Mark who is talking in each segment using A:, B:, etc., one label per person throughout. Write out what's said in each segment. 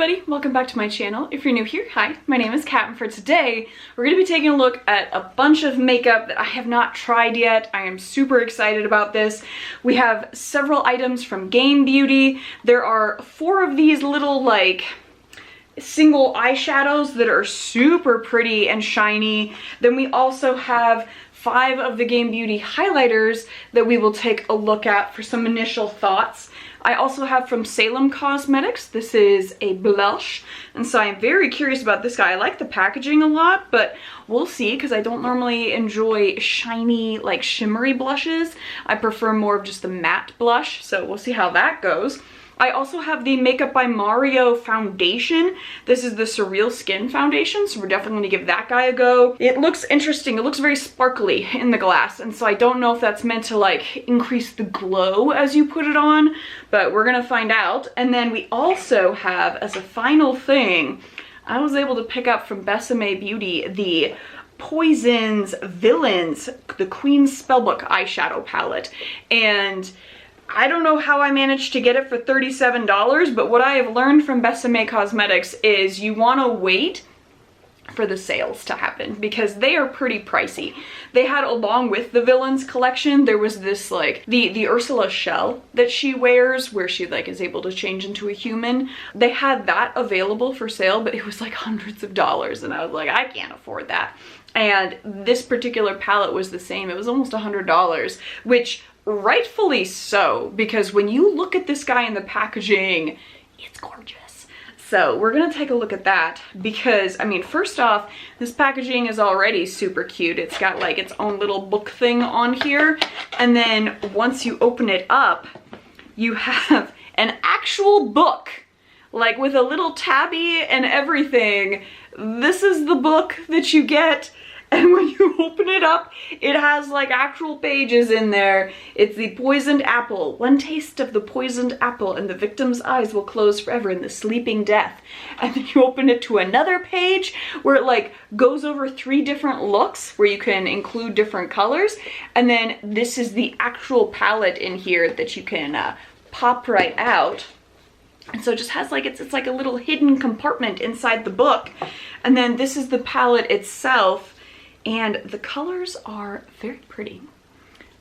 A: everybody, welcome back to my channel. If you're new here, hi, my name is Kat, and for today we're going to be taking a look at a bunch of makeup that I have not tried yet. I am super excited about this. We have several items from Game Beauty. There are 4 of these little like single eyeshadows that are super pretty and shiny. Then we also have 5 of the Game Beauty highlighters that we will take a look at for some initial thoughts. I also have from Salem Cosmetics. This is a blush, and so I'm very curious about this guy. I like the packaging a lot, but we'll see because I don't normally enjoy shiny, like shimmery blushes. I prefer more of just the matte blush, so we'll see how that goes. I also have the Makeup by Mario foundation. This is the Surreal Skin foundation, so we're definitely going to give that guy a go. It looks interesting. It looks very sparkly in the glass, and so I don't know if that's meant to like increase the glow as you put it on, but we're going to find out. And then we also have, as a final thing, I was able to pick up from Besame Beauty the Poison's Villains, the Queen's Spellbook eyeshadow palette. And I don't know how I managed to get it for $37, but what I have learned from Besame Cosmetics is you want to wait for the sales to happen because they are pretty pricey. They had, along with the Villains collection, there was this like the Ursula shell that she wears where she like is able to change into a human. They had that available for sale, but it was like hundreds of dollars, and I was like, I can't afford that. And this particular palette was the same. It was almost $100, which rightfully so, because when you look at this guy in the packaging, it's gorgeous. So we're gonna take a look at that because, I mean, first off, this packaging is already super cute. It's got like its own little book thing on here. And then once you open it up, you have an actual book, like with a little tabby and everything. This is the book that you get. And when you open it up, it has like actual pages in there. It's the poisoned apple. One taste of the poisoned apple and the victim's eyes will close forever in the sleeping death. And then you open it to another page where it like goes over 3 different looks where you can include different colors. And then this is the actual palette in here that you can pop right out. And so it just has like, it's like a little hidden compartment inside the book. And then this is the palette itself. And the colors are very pretty.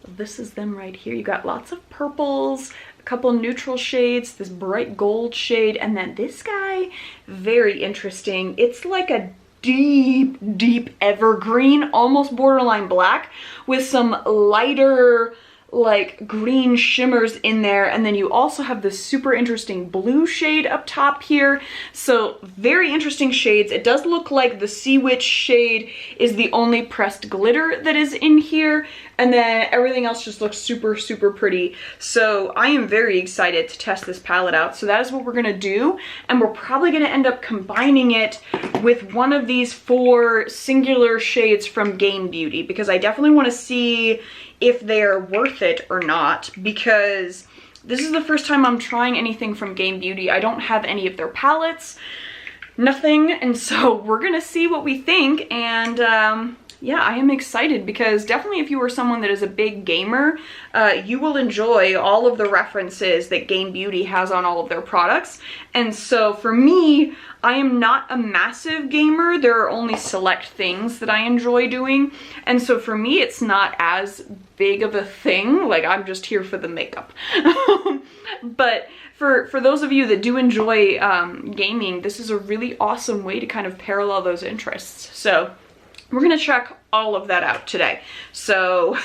A: This is them right here. You got lots of purples, a couple neutral shades, this bright gold shade, and then this guy, very interesting. It's like a deep, deep evergreen, almost borderline black, with some lighter like green shimmers in there. And then you also have this super interesting blue shade up top here. So very interesting shades. It does look like the Sea Witch shade is the only pressed glitter that is in here. And then everything else just looks super, super pretty. So I am very excited to test this palette out. So that is what we're gonna do. And we're probably gonna end up combining it with one of these 4 singular shades from Game Beauty, because I definitely wanna see if they're worth it or not, because this is the first time I'm trying anything from Game Beauty. I don't have any of their palettes, nothing, and so we're gonna see what we think. And yeah, I am excited because definitely if you are someone that is a big gamer, you will enjoy all of the references that Game Beauty has on all of their products. And so for me, I am not a massive gamer. There are only select things that I enjoy doing. And so for me, it's not as big of a thing. Like, I'm just here for the makeup. But for those of you that do enjoy gaming, this is a really awesome way to kind of parallel those interests. So we're gonna check all of that out today. So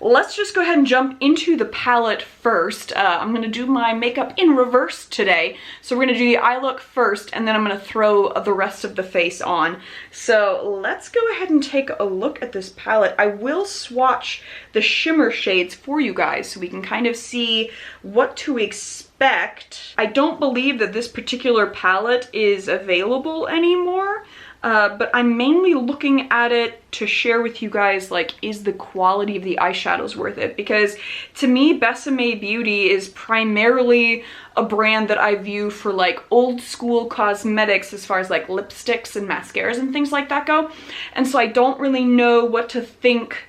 A: let's just go ahead and jump into the palette first. I'm gonna do my makeup in reverse today. So we're gonna do the eye look first, and then I'm gonna throw the rest of the face on. So let's go ahead and take a look at this palette. I will swatch the shimmer shades for you guys so we can kind of see what to expect. I don't believe that this particular palette is available anymore. But I'm mainly looking at it to share with you guys, like, is the quality of the eyeshadows worth it? Because to me, Besame Beauty is primarily a brand that I view for like old school cosmetics as far as like lipsticks and mascaras and things like that go. And so I don't really know what to think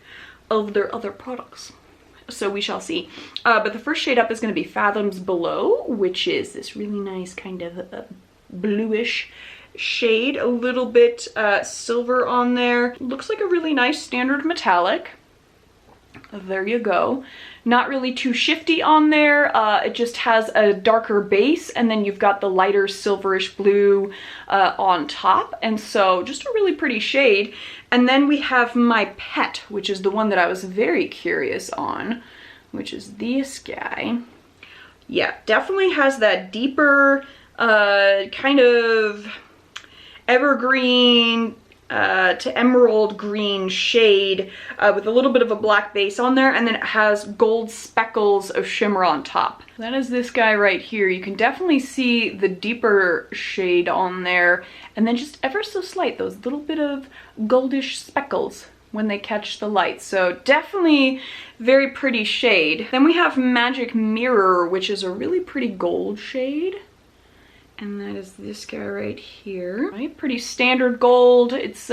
A: of their other products. So we shall see. But the first shade up is going to be Fathoms Below, which is this really nice kind of bluish shade, a little bit silver on there. Looks like a really nice standard metallic. There you go. Not really too shifty on there. It just has a darker base, and then you've got the lighter silverish blue on top, and so just a really pretty shade. And then we have my pet, which is the one that I was very curious on, which is this guy. Yeah, definitely has that deeper kind of evergreen to emerald green shade with a little bit of a black base on there, and then it has gold speckles of shimmer on top. That is this guy right here. You can definitely see the deeper shade on there, and then just ever so slight, those little bit of goldish speckles when they catch the light. So definitely very pretty shade. Then we have Magic Mirror, which is a really pretty gold shade. And that is this guy right here. Right, pretty standard gold. It's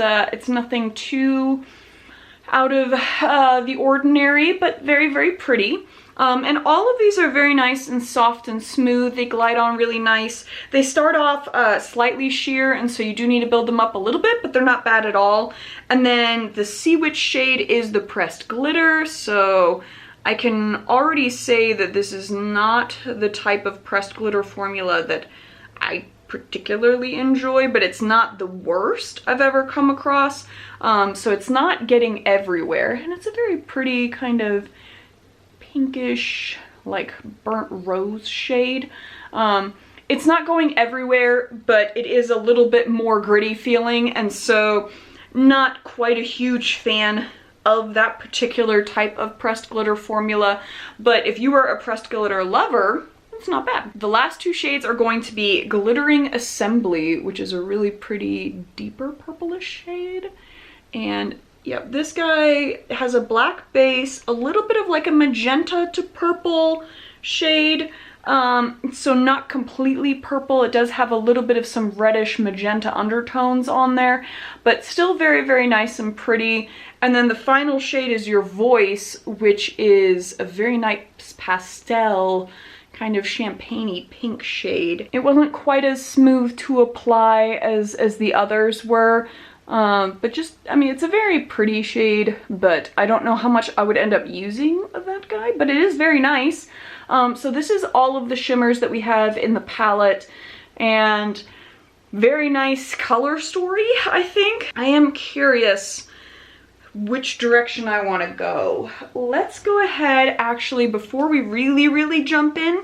A: nothing too out of the ordinary, but very, very pretty. And all of these are very nice and soft and smooth. They glide on really nice. They start off slightly sheer, and so you do need to build them up a little bit, but they're not bad at all. And then the Sea Witch shade is the pressed glitter, so I can already say that this is not the type of pressed glitter formula that I particularly enjoy, but it's not the worst I've ever come across. So it's not getting everywhere, and it's a very pretty kind of pinkish, like burnt rose shade. It's not going everywhere, but it is a little bit more gritty feeling, and so not quite a huge fan of that particular type of pressed glitter formula. But if you are a pressed glitter lover, it's not bad. The last two shades are going to be Glittering Assembly, which is a really pretty deeper purplish shade. And yep, this guy has a black base, a little bit of like a magenta to purple shade. So not completely purple. It does have a little bit of some reddish magenta undertones on there, but still very, very nice and pretty. And then the final shade is Your Voice, which is a very nice pastel, kind of champagne-y pink shade. It wasn't quite as smooth to apply as the others were, but just, I mean, it's a very pretty shade, but I don't know how much I would end up using of that guy, but it is very nice. So this is all of the shimmers that we have in the palette, and very nice color story, I think. I am curious which direction I want to go. Let's go ahead, actually, before we really jump in,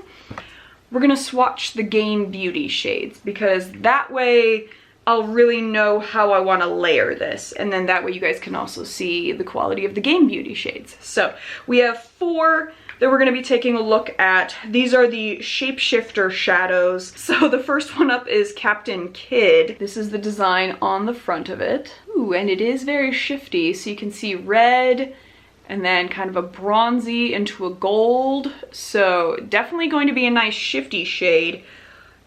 A: we're gonna swatch the Gain Beauty shades, because that way I'll really know how I want to layer this, and then that way you guys can also see the quality of the Gain Beauty shades. So we have 4 that we're going to be taking a look at. These are the Shapeshifter shadows. So the first one up is Captain Kidd. This is the design on the front of it. Ooh, and it is very shifty. So you can see red and then kind of a bronzy into a gold. So definitely going to be a nice shifty shade.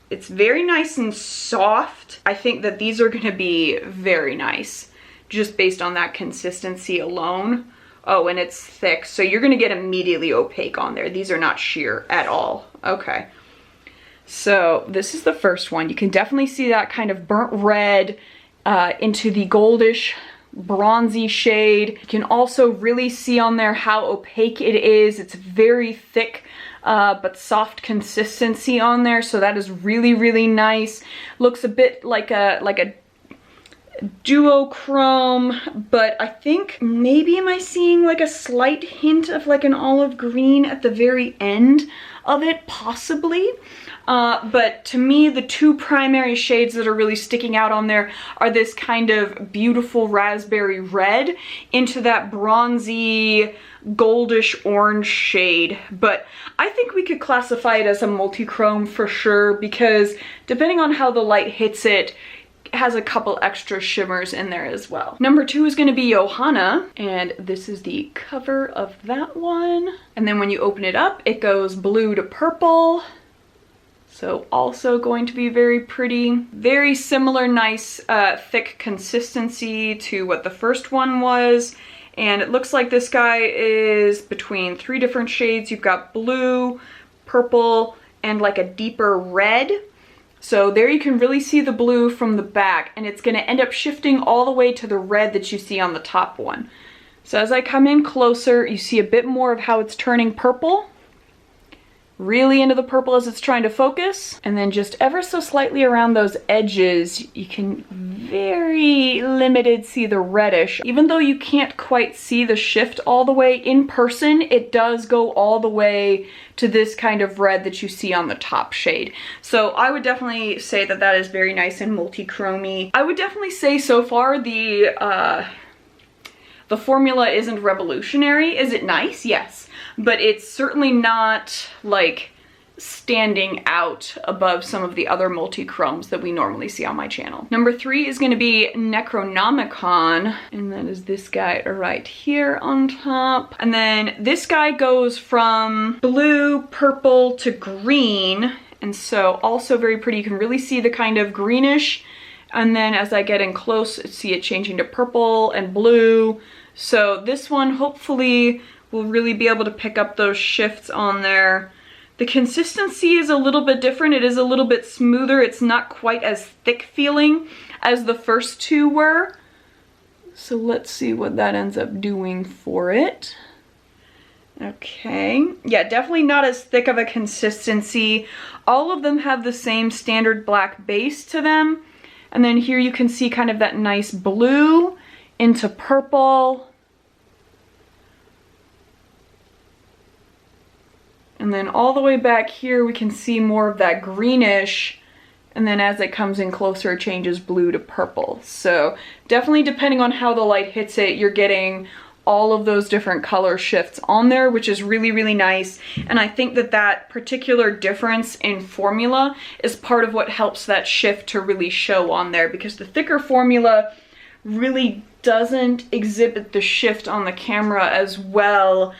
A: It's very nice and soft. I think that these are going to be very nice just based on that consistency alone. Oh, and it's thick, so you're gonna get immediately opaque on there. These are not sheer at all. Okay. So this is the first one. You can definitely see that kind of burnt red into the goldish bronzy shade. You can also really see on there how opaque it is. It's very thick but soft consistency on there, so that is really nice. Looks a bit like a duochrome, but I think maybe am I seeing like a slight hint of like an olive green at the very end of it, possibly. But to me, the 2 primary shades that are really sticking out on there are this kind of beautiful raspberry red into that bronzy goldish orange shade. But I think we could classify it as a multi-chrome for sure, because depending on how the light hits it, has a couple extra shimmers in there as well. Number 2 is going to be Johanna, and this is the cover of that one. And then when you open it up, it goes blue to purple. So also going to be very pretty. Very similar, nice, thick consistency to what the first one was. And it looks like this guy is between 3 different shades. You've got blue, purple, and like a deeper red. So there you can really see the blue from the back, and it's going to end up shifting all the way to the red that you see on the top one. So as I come in closer, you see a bit more of how it's turning purple. Really into the purple as it's trying to focus. And then just ever so slightly around those edges, you can very limited see the reddish. Even though you can't quite see the shift all the way in person, it does go all the way to this kind of red that you see on the top shade. So I would definitely say that that is very nice and multi-chromy. I would definitely say so far the formula isn't revolutionary. Is it nice? Yes. But it's certainly not like standing out above some of the other multi-chromes that we normally see on my channel. Number 3 is going to be Necronomicon, and that is this guy right here on top. And then this guy goes from blue, purple to green, and so also very pretty. You can really see the kind of greenish, and then as I get in close, see it changing to purple and blue. So this one hopefully will really be able to pick up those shifts on there. The consistency is a little bit different. It is a little bit smoother. It's not quite as thick feeling as the first two were. So let's see what that ends up doing for it. Okay, yeah, definitely not as thick of a consistency. All of them have the same standard black base to them. And then here you can see kind of that nice blue into purple. And then all the way back here, we can see more of that greenish. And then as it comes in closer, it changes blue to purple. So definitely depending on how the light hits it, you're getting all of those different color shifts on there, which is really, really nice. And I think that that particular difference in formula is part of what helps that shift to really show on there, because the thicker formula really doesn't exhibit the shift on the camera as well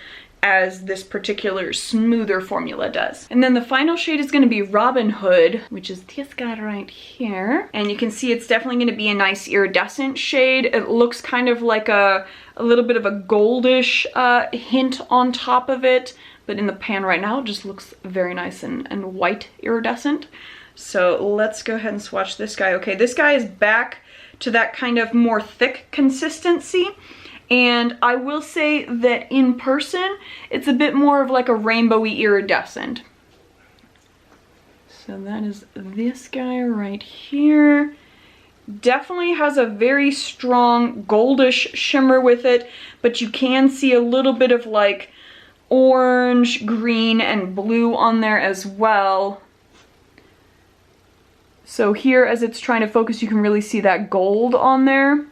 A: as this particular smoother formula does. And then the final shade is going to be Robin Hood, which is this guy right here. And you can see it's definitely going to be a nice iridescent shade. It looks kind of like a little bit of a goldish hint on top of it, but in the pan right now it just looks very nice and white iridescent. So let's go ahead and swatch this guy. Okay, this guy is back to that kind of more thick consistency. And I will say that in person, it's a bit more of like a rainbowy iridescent. So that is this guy right here. Definitely has a very strong goldish shimmer with it, but you can see a little bit of like orange, green, and blue on there as well. So here, as it's trying to focus, you can really see that gold on there.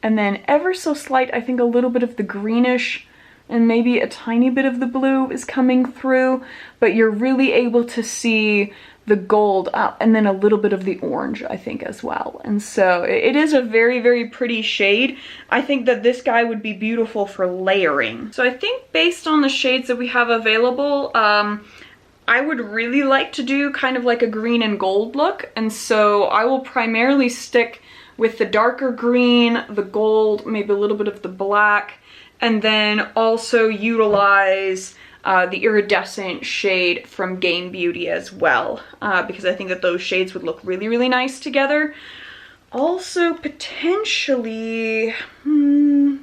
A: And then ever so slight, I think a little bit of the greenish and maybe a tiny bit of the blue is coming through, but you're really able to see the gold and then a little bit of the orange, I think, as well. And so it is a very, very pretty shade. I think that this guy would be beautiful for layering. So I think based on the shades that we have available, I would really like to do kind of like a green and gold look. And so I will primarily stick with the darker green, the gold, maybe a little bit of the black, and then also utilize the iridescent shade from Game Beauty as well, because I think that those shades would look really, really nice together. Also, potentially, no,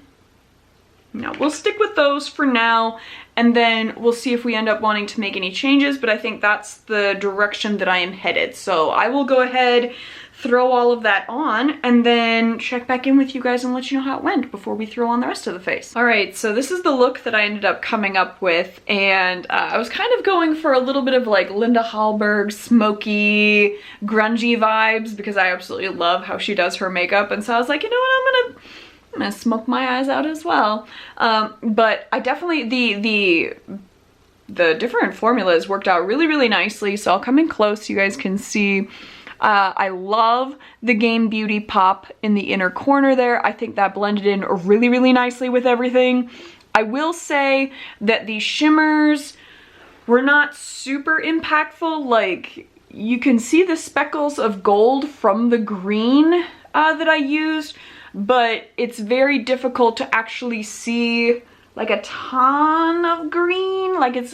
A: we'll stick with those for now, and then we'll see if we end up wanting to make any changes, but I think that's the direction that I am headed. So I will go ahead, throw all of that on, and then check back in with you guys and let you know how it went before we throw on the rest of the face. All right, so this is the look that I ended up coming up with, and I was kind of going for a little bit of like Linda Hallberg, smoky, grungy vibes, because I absolutely love how she does her makeup, and so I was like, you know what, I'm gonna smoke my eyes out as well. But I definitely, the different formulas worked out really, really nicely, so I'll come in close so you guys can see. I love the Game Beauty pop in the inner corner there. I think that blended in really, really nicely with everything. I will say that the shimmers were not super impactful. Like, you can see the speckles of gold from the green that I used, but it's very difficult to actually see like a ton of green. Like it's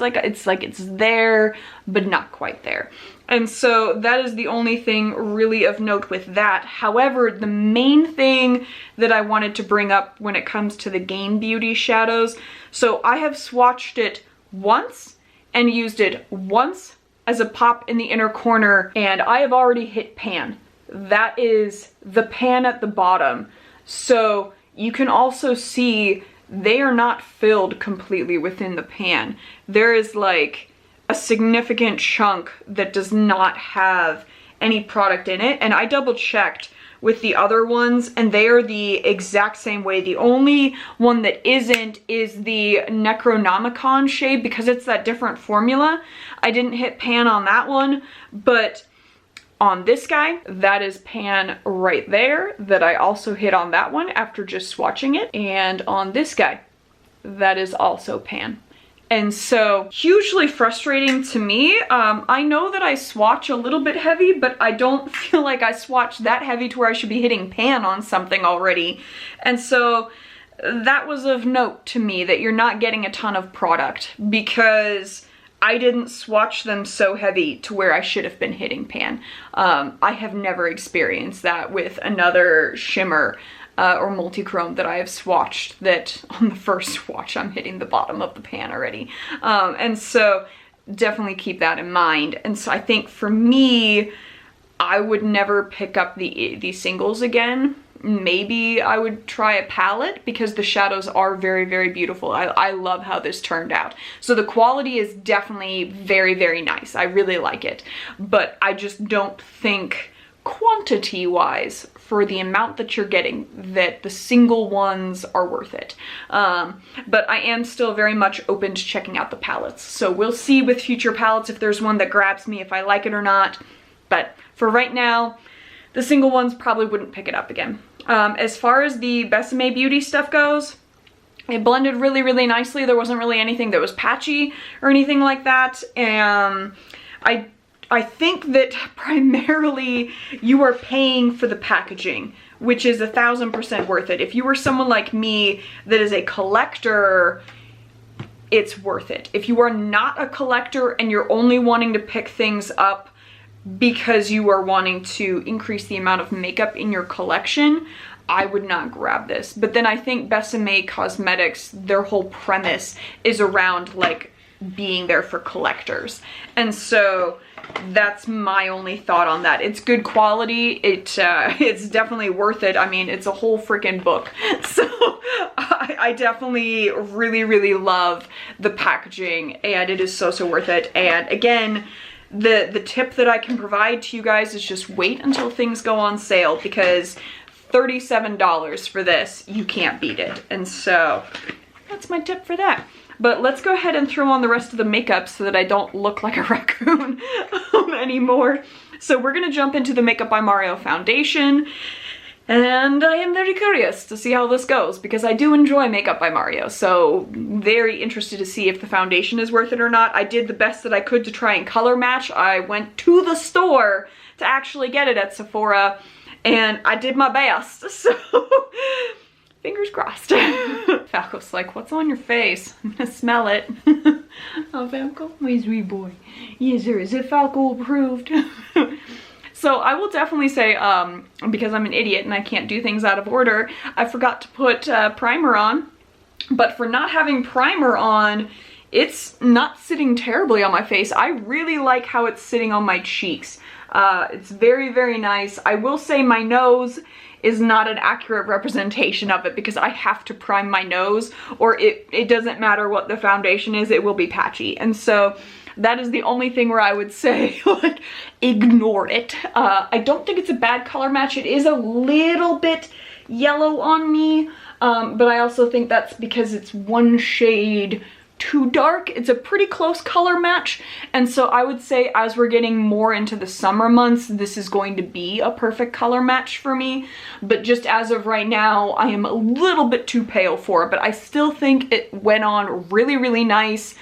A: there, but not quite there. And so that is the only thing really of note with that. However, the main thing that I wanted to bring up when it comes to the Gain Beauty shadows, so I have swatched it once and used it once as a pop in the inner corner, and I have already hit pan. That is the pan at the bottom. So you can also see they are not filled completely within the pan. There is like a significant chunk that does not have any product in it, and I double checked with the other ones and they are the exact same way. The only one that isn't is the Necronomicon shade, because it's that different formula. I didn't hit pan on that one, but on this guy, that is pan right there, that I also hit on that one after just swatching it. And on this guy, that is also pan. And so, hugely frustrating to me. I know that I swatch a little bit heavy, but I don't feel like I swatch that heavy to where I should be hitting pan on something already. And so, that was of note to me, that you're not getting a ton of product, because I didn't swatch them so heavy to where I should have been hitting pan. I have never experienced that with another shimmer or multichrome that I have swatched, that on the first swatch I'm hitting the bottom of the pan already. And so definitely keep that in mind. And so I think for me, I would never pick up the singles again. Maybe I would try a palette, because the shadows are very, very beautiful. I love how this turned out. So the quality is definitely very, very nice. I really like it. But I just don't think quantity-wise, for the amount that you're getting, that the single ones are worth it. But I am still very much open to checking out the palettes. So we'll see with future palettes if there's one that grabs me, if I like it or not. But for right now, the single ones probably wouldn't pick it up again. As far as the Besame Beauty stuff goes, it blended really, really nicely. There wasn't really anything that was patchy or anything like that. I think that primarily you are paying for the packaging, which is 1000% worth it. If you were someone like me that is a collector, it's worth it. If you are not a collector and you're only wanting to pick things up because you are wanting to increase the amount of makeup in your collection, I would not grab this. But then I think Besame Cosmetics, their whole premise is around like being there for collectors. And so that's my only thought on that. It's good quality. It's definitely worth it. I mean, it's a whole freaking book. So I definitely really, really love the packaging, and it is so, so worth it. And again, the tip that I can provide to you guys is just wait until things go on sale, because $37 for this, you can't beat it. And so that's my tip for that. But let's go ahead and throw on the rest of the makeup so that I don't look like a raccoon anymore. So we're gonna jump into the Makeup by Mario foundation. And I am very curious to see how this goes, because I do enjoy Makeup by Mario. So very interested to see if the foundation is worth it or not. I did the best that I could to try and color match. I went to the store to actually get it at Sephora, and I did my best. So fingers crossed. Falco's like, what's on your face? I'm gonna smell it. Oh, Falco, my sweet boy. Yes, sir. Is it Falco approved? So I will definitely say, because I'm an idiot and I can't do things out of order, I forgot to put primer on. But for not having primer on, it's not sitting terribly on my face. I really like how it's sitting on my cheeks. It's very, very nice. I will say my nose is not an accurate representation of it, because I have to prime my nose, or it doesn't matter what the foundation is, it will be patchy. And so that is the only thing where I would say, like, ignore it. I don't think it's a bad color match. It is a little bit yellow on me, but I also think that's because it's one shade too dark. It's a pretty close color match, and so I would say as we're getting more into the summer months, this is going to be a perfect color match for me. But just as of right now, I am a little bit too pale for it, but I still think it went on really, really nice.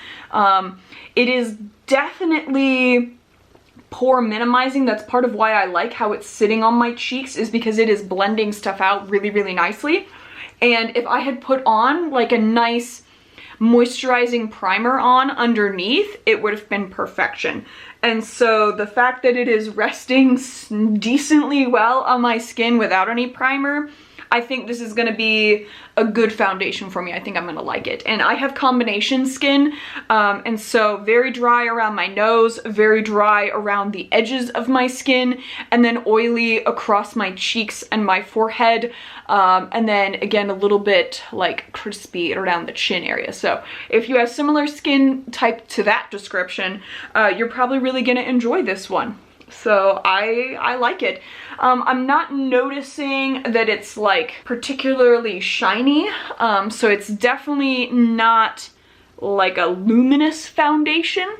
A: It is definitely pore minimizing. That's part of why I like how it's sitting on my cheeks, is because it is blending stuff out really, really nicely. And if I had put on like a nice moisturizing primer on underneath, it would have been perfection. And so the fact that it is resting decently well on my skin without any primer, I think this is gonna be a good foundation for me. I think I'm gonna like it. And I have combination skin, and so very dry around my nose, very dry around the edges of my skin, and then oily across my cheeks and my forehead, and then again a little bit like crispy around the chin area. So if you have similar skin type to that description, you're probably really gonna enjoy this one. So I like it. I'm not noticing that it's like particularly shiny, so it's definitely not like a luminous foundation.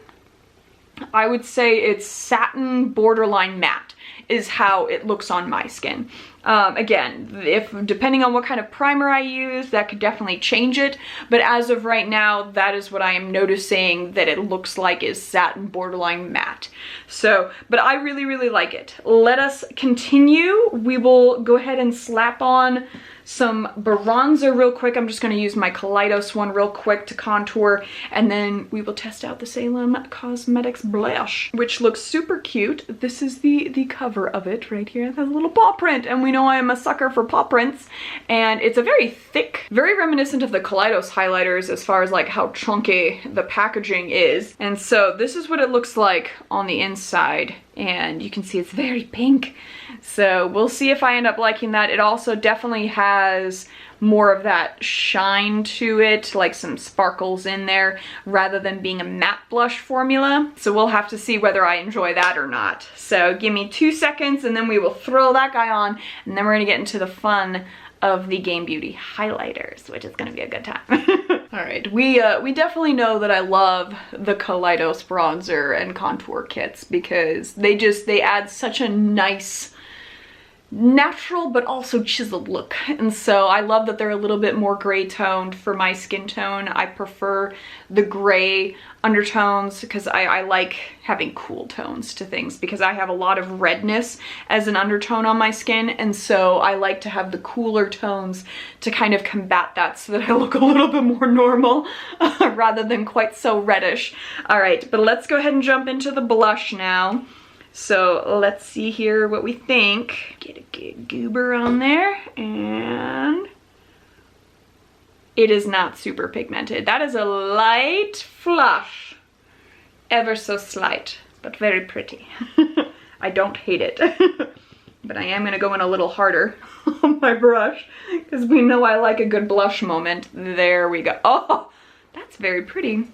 A: I would say it's satin borderline matte is how it looks on my skin. Again, depending on what kind of primer I use, that could definitely change it, but as of right now, that is what I am noticing that it looks like is satin borderline matte. So, but I really, really like it. Let us continue. We will go ahead and slap on some bronzer real quick. I'm just going to use my Kaleidos one real quick to contour, and then we will test out the Salem Cosmetics blush, which looks super cute. This is the cover of it right here. It has a little paw print, and we know I am a sucker for paw prints, and it's a very thick, very reminiscent of the Kaleidos highlighters as far as like how chunky the packaging is. And so this is what it looks like on the inside, and you can see it's very pink. So we'll see if I end up liking that. It also definitely has more of that shine to it, like some sparkles in there, rather than being a matte blush formula. So we'll have to see whether I enjoy that or not. So give me 2 seconds and then we will throw that guy on, and then we're gonna get into the fun of the Game Beauty highlighters, which is gonna be a good time. All right, we definitely know that I love the Kaleidos bronzer and contour kits because they add such a nice, natural but also chiseled look, and so I love that they're a little bit more gray toned for my skin tone. I prefer the gray undertones because I like having cool tones to things because I have a lot of redness as an undertone on my skin, and so I like to have the cooler tones to kind of combat that so that I look a little bit more normal rather than quite so reddish. All right, but let's go ahead and jump into the blush now. So let's see here what we think. Get a good goober on there, and it is not super pigmented. That is a light flush, ever so slight, but very pretty. I don't hate it, but I am gonna go in a little harder on my brush because we know I like a good blush moment. There we go. Oh, that's very pretty.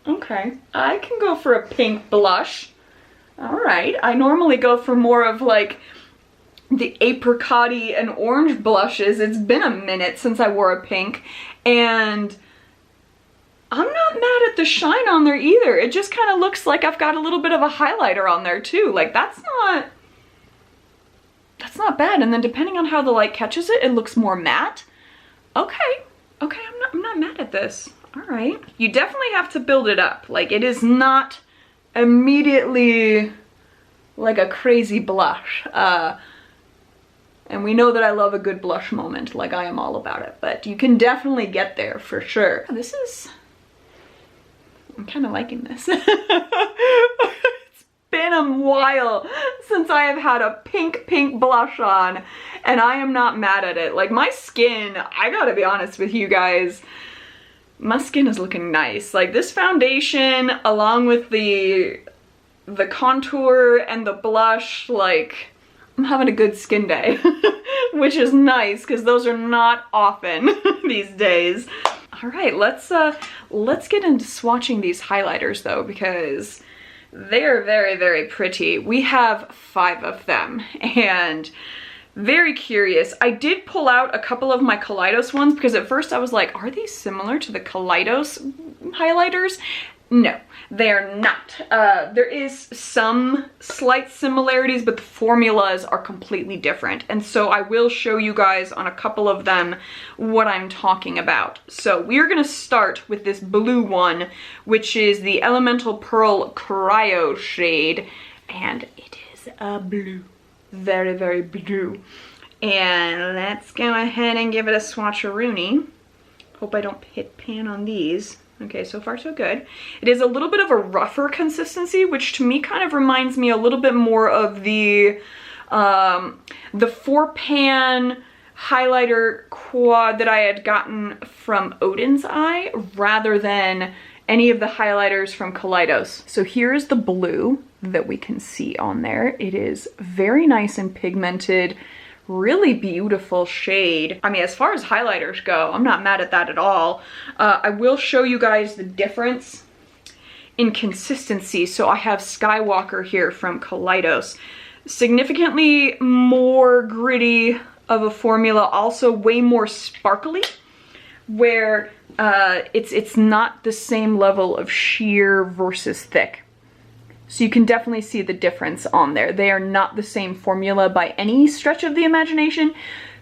A: Okay, I can go for a pink blush. All right, I normally go for more of like the apricot-y and orange blushes. It's been a minute since I wore a pink, and I'm not mad at the shine on there either. It just kind of looks like I've got a little bit of a highlighter on there too. Like that's not bad. And then depending on how the light catches it, it looks more matte. Okay, I'm not mad at this. All right, you definitely have to build it up. Like it is not immediately like a crazy blush, and we know that I love a good blush moment. Like I am all about it, but you can definitely get there for sure. I'm kind of liking this. It's been a while since I have had a pink blush on, and I am not mad at it. Like my skin, I gotta be honest with you guys, my skin is looking nice. Like this foundation along with the contour and the blush, like I'm having a good skin day, which is nice because those are not often these days. All right, let's get into swatching these highlighters though, because they're very, very pretty. We have 5 of them, and very curious. I did pull out a couple of my Kaleidos ones because at first I was like, are these similar to the Kaleidos highlighters? No, they're not. There is some slight similarities, but the formulas are completely different. And so I will show you guys on a couple of them what I'm talking about. So we're gonna start with this blue one, which is the Elemental Pearl Cryo shade, and it is a blue. Very, very blue. And let's go ahead and give it a swatcheroonie. Hope I don't hit pan on these. Okay, so far so good. It is a little bit of a rougher consistency, which to me kind of reminds me a little bit more of the 4-pan highlighter quad that I had gotten from Odin's Eye rather than any of the highlighters from Kaleidos. So here's the blue that we can see on there. It is very nice and pigmented, really beautiful shade. I mean, as far as highlighters go, I'm not mad at that at all. I will show you guys the difference in consistency. So I have Skywalker here from Kaleidos. Significantly more gritty of a formula, also way more sparkly, where it's not the same level of sheer versus thick. So you can definitely see the difference on there. They are not the same formula by any stretch of the imagination.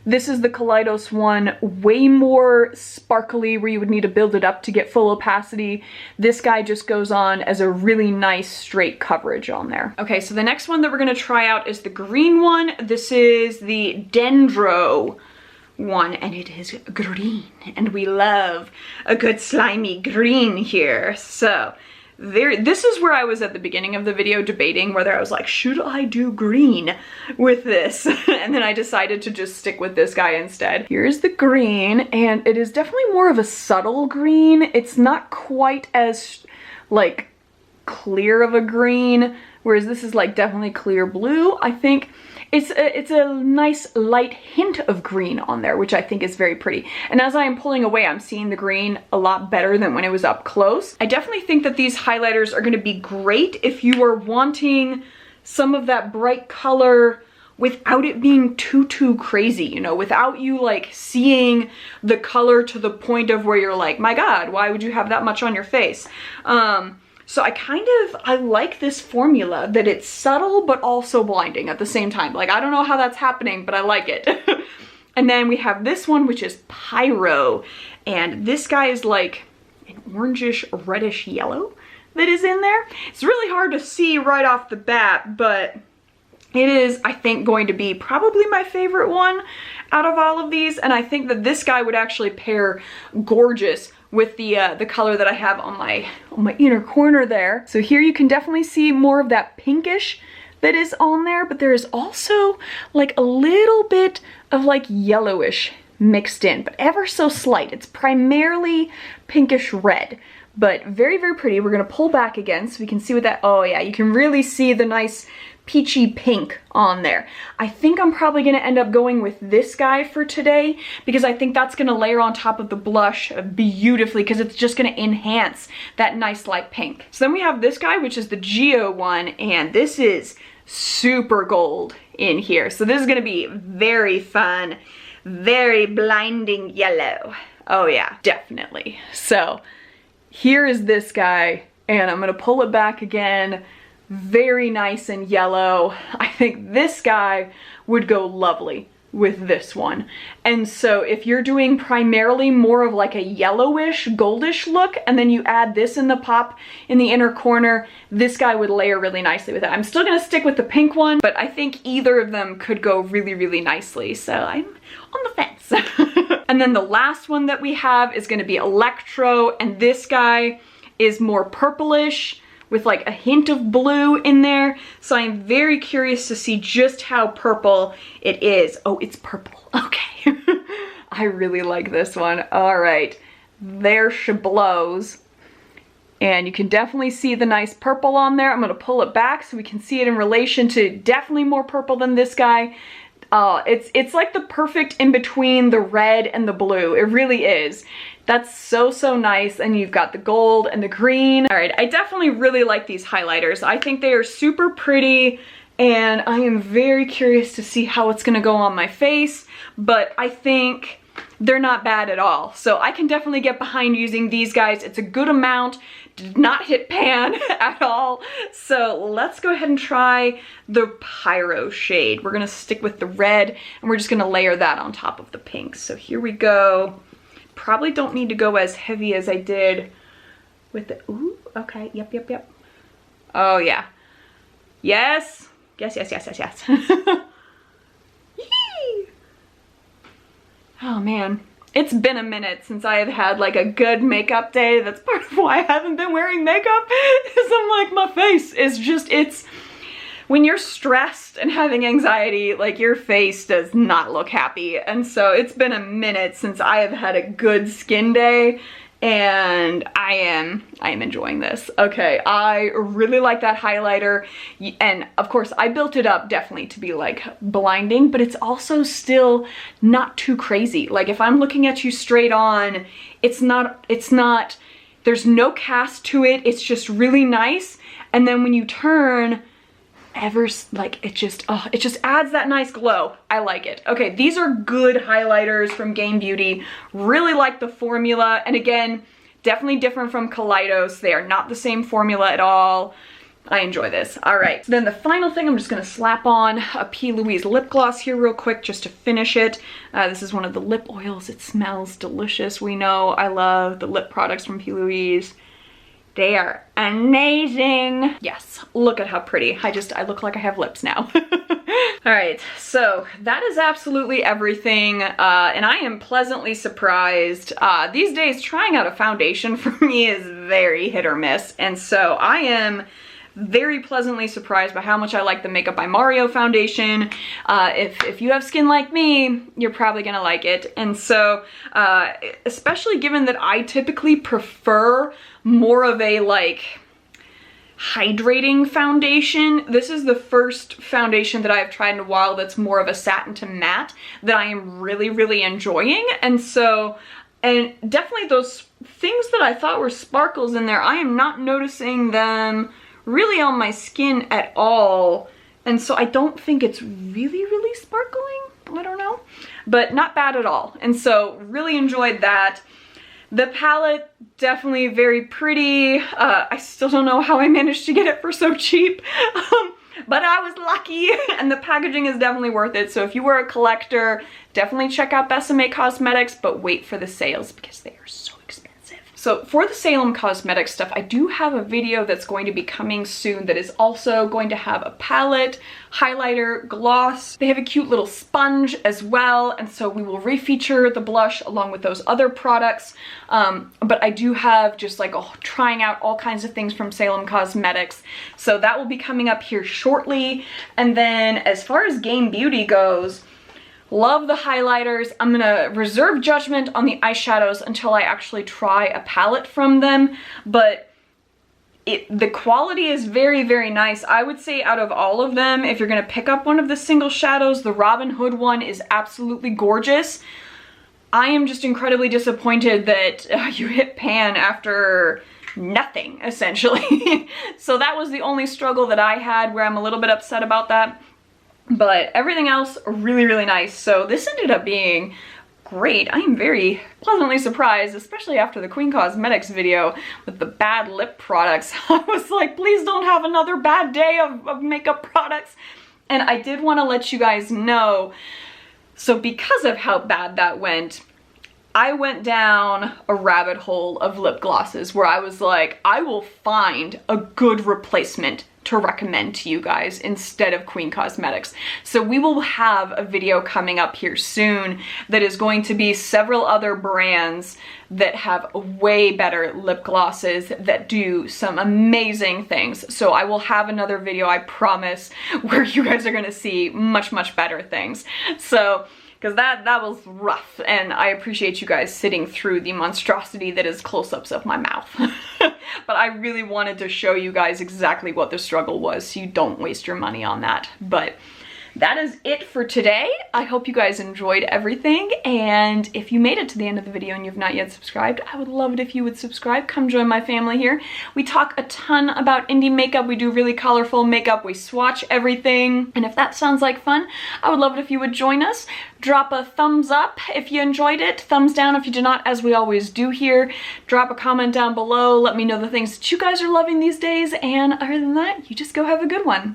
A: This is the Kaleidos one, way more sparkly, where you would need to build it up to get full opacity. This guy just goes on as a really nice straight coverage on there. Okay, so the next one that we're gonna try out is the green one. This is the Dendro one, and it is green, and we love a good slimy green here. So this is where I was at the beginning of the video debating whether I was like, should I do green with this? And then I decided to just stick with this guy instead. Here's the green, and it is definitely more of a subtle green. It's not quite as like clear of a green, whereas this is like definitely clear blue. I think it's a nice light hint of green on there, which I think is very pretty. And as I am pulling away, I'm seeing the green a lot better than when it was up close. I definitely think that these highlighters are gonna be great if you are wanting some of that bright color without it being too crazy, you know, without you like seeing the color to the point of where you're like, my God, why would you have that much on your face? So I like this formula, that it's subtle but also blinding at the same time. Like, I don't know how that's happening, but I like it. And then we have this one, which is Pyro. And this guy is like an orangish, reddish yellow that is in there. It's really hard to see right off the bat, but it is, I think, going to be probably my favorite one out of all of these. And I think that this guy would actually pair gorgeous with the color that I have on my inner corner there. So here you can definitely see more of that pinkish that is on there, but there is also like a little bit of like yellowish mixed in, but ever so slight. It's primarily pinkish red, but very pretty. We're gonna pull back again so we can see what that, oh yeah, you can really see the nice peachy pink on there. I think I'm probably gonna end up going with this guy for today, because I think that's gonna layer on top of the blush beautifully, because it's just gonna enhance that nice light pink. So then we have this guy, which is the Geo one, and this is super gold in here. So this is gonna be very fun, very blinding yellow. Oh yeah, definitely. So here is this guy, and I'm gonna pull it back again. Very nice and yellow. I think this guy would go lovely with this one. And so if you're doing primarily more of like a yellowish, goldish look, and then you add this in the pop in the inner corner, this guy would layer really nicely with it. I'm still gonna stick with the pink one, but I think either of them could go really nicely. So I'm on the fence. And then the last one that we have is gonna be Electro, and this guy is more purplish, with like a hint of blue in there. So I'm very curious to see just how purple it is. Oh, it's purple, okay. I really like this one. All right, there she blows. And you can definitely see the nice purple on there. I'm gonna pull it back so we can see it in relation to definitely more purple than this guy. It's like the perfect in between the red and the blue. It really is. That's so nice. And you've got the gold and the green. All right, I definitely really like these highlighters. I think they are super pretty, and I am very curious to see how it's gonna go on my face, but I think they're not bad at all. So I can definitely get behind using these guys. It's a good amount, did not hit pan at all. So let's go ahead and try the Pyro shade. We're gonna stick with the red, and we're just gonna layer that on top of the pink. So here we go. Probably don't need to go as heavy as I did with the, ooh, okay, yep. Oh yeah, yes. Yee! Oh man, it's been a minute since I have had like a good makeup day. That's part of why I haven't been wearing makeup, is I'm like, my face is just, it's, when you're stressed and having anxiety, like your face does not look happy. And so it's been a minute since I have had a good skin day, and I am enjoying this. Okay, I really like that highlighter, and of course I built it up definitely to be like blinding, but it's also still not too crazy. Like if I'm looking at you straight on, it's not, there's no cast to it, it's just really nice. And then when you turn, like it just adds that nice glow. I like it. Okay, these are good highlighters from Game Beauty. Really like the formula, and again, definitely different from Kaleidos. They are not the same formula at all. I enjoy this. All right, so then the final thing, I'm just gonna slap on a P. Louise lip gloss here real quick just to finish it. This is one of the lip oils. It smells delicious. We know I love the lip products from P. Louise. They are amazing. Yes, look at how pretty. I look like I have lips now. All right, so that is absolutely everything. And I am pleasantly surprised. These days, trying out a foundation for me is very hit or miss. And so I am very pleasantly surprised by how much I like the Makeup by Mario foundation. If you have skin like me, you're probably gonna like it. And so, especially given that I typically prefer more of a like hydrating foundation, this is the first foundation that I've tried in a while that's more of a satin to matte that I am really, really enjoying. And so, and definitely those things that I thought were sparkles in there, I am not noticing them really on my skin at all. And so I don't think it's really, really sparkling. I don't know, but not bad at all. And so really enjoyed that. The palette, definitely very pretty. I still don't know how I managed to get it for so cheap, but I was lucky, and the packaging is definitely worth it. So if you were a collector, definitely check out Besame Cosmetics, but wait for the sales because they are so expensive. So for the Salem Cosmetics stuff, I do have a video that's going to be coming soon that is also going to have a palette, highlighter, gloss. They have a cute little sponge as well, and so we will refeature the blush along with those other products. But I do have just like trying out all kinds of things from Salem Cosmetics. So that will be coming up here shortly. And then as far as Game Beauty goes, love the highlighters. I'm gonna reserve judgment on the eyeshadows until I actually try a palette from them, but the quality is very, very nice. I would say out of all of them, if you're gonna pick up one of the single shadows, the Robin Hood one is absolutely gorgeous. I am just incredibly disappointed that you hit pan after nothing, essentially. So that was the only struggle that I had, where I'm a little bit upset about that. But everything else, really, really nice. So this ended up being great. I am very pleasantly surprised, especially after the Queen Cosmetics video with the bad lip products. I was like, please don't have another bad day of makeup products. And I did want to let you guys know, so because of how bad that went, I went down a rabbit hole of lip glosses where I was like, I will find a good replacement to recommend to you guys instead of Queen Cosmetics. So we will have a video coming up here soon that is going to be several other brands that have way better lip glosses that do some amazing things. So I will have another video, I promise, where you guys are gonna see much, much better things. So, because that was rough, and I appreciate you guys sitting through the monstrosity that is close-ups of my mouth. But I really wanted to show you guys exactly what the struggle was, so you don't waste your money on that. But that is it for today. I hope you guys enjoyed everything, and if you made it to the end of the video and you've not yet subscribed, I would love it if you would subscribe. Come join my family here. We talk a ton about indie makeup. We do really colorful makeup. We swatch everything, and if that sounds like fun, I would love it if you would join us. Drop a thumbs up if you enjoyed it, thumbs down if you did not, as we always do here. Drop a comment down below, let me know the things that you guys are loving these days, and other than that, you just go have a good one.